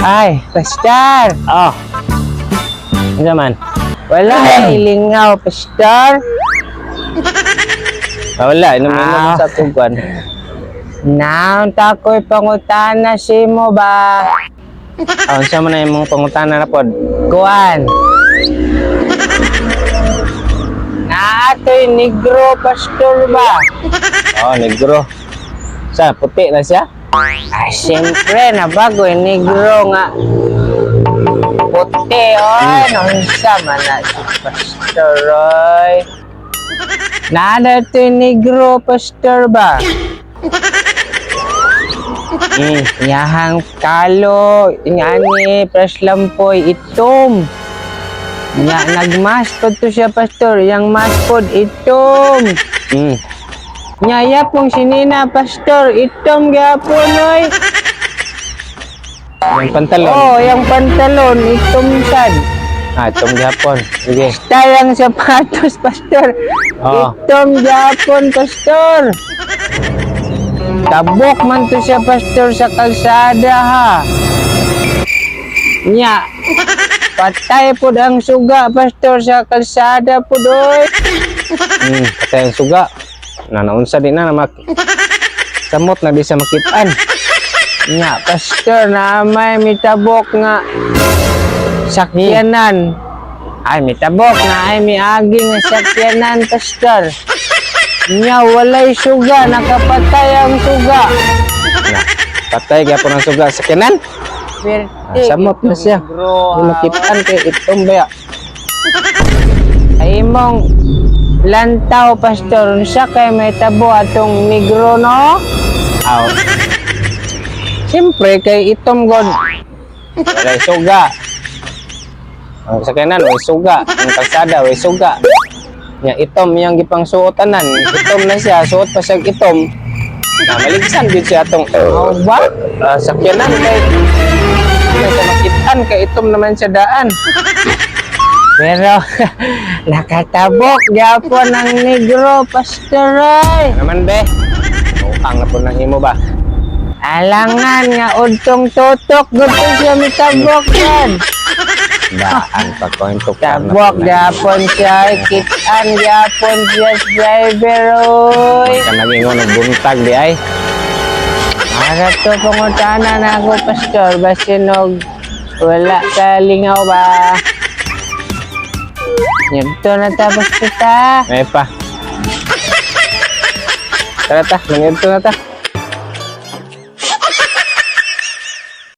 Ay, pastor. Oh. Ano man? Wala ilingaw, pastor. Wala, inom-inom sa tugan. Naon ta ko'y pangutana si mo ba? Siya mo na yung mga pangutana na pod. Kuan. Naatoy negro, pastor ba? Oh, negro. Sa puti na siya? Ay, siyempre, nabagoy, negro nga. Puti, oy, nunsa man na si pastor, oy. Nada to'y negro, pastor ba? Yahang kalo, ingani, pres lampoy, itom. Nya, nagmaspod to siya, pastor. Yang maspod, itom. Nya, pong sinina, pastor. Itom, gapon, oy. Yung pantalon. Oh, yung pantalon, itom sad. Itong gapon. Sige. Tayang sapatos, pastor. Oh. Itom, gapon, pastor. Tabok man to siya, pastor, sa kalsada, ha. Nya, patay po ang suga, pastor, sa kalsada po, doy. Patay ang suga. Nanaunsa din na namak. Samot na di sa makitaan. Nya, pastor, na may mitabok nga sakyanan. Ay, mitabok na ay miagi nga sakyanan, pastor. Nya, walay suga, nakapatay ang suga. Patay gapon ang suga sa kanan. Samot na siya. Makitaan kay itong baya. Ay mong lantaw, pastor. Siya kay may tabo atong negro, no? Aw. Siyempre kay itom god. Walay suga. Ang sa kanan way suga, ang kalsada way suga. Nya itom yang gipang suotanan. Itom na siya, suot pa siya itom. Na maligsan din siya atong ba? Sakyanan kay sa makitaan kay itom naman siya daan. Pero nakatabok gyapon ang negro, pastor. Ay. Naman be. Ang na po nang imo ba? Alangan nga udtong tutok gusto siya mitabok yan. Daan pa ko yung tukar na Tabok gyapon siya, kitaan gyapon siya driver, oy. ka naging nagbuntag di ay. Ara to pangutana na ako, pastor, basinog wala ka lingaw ba? Yadto na tapos kita. May pa. Tara ta, nangito na ta.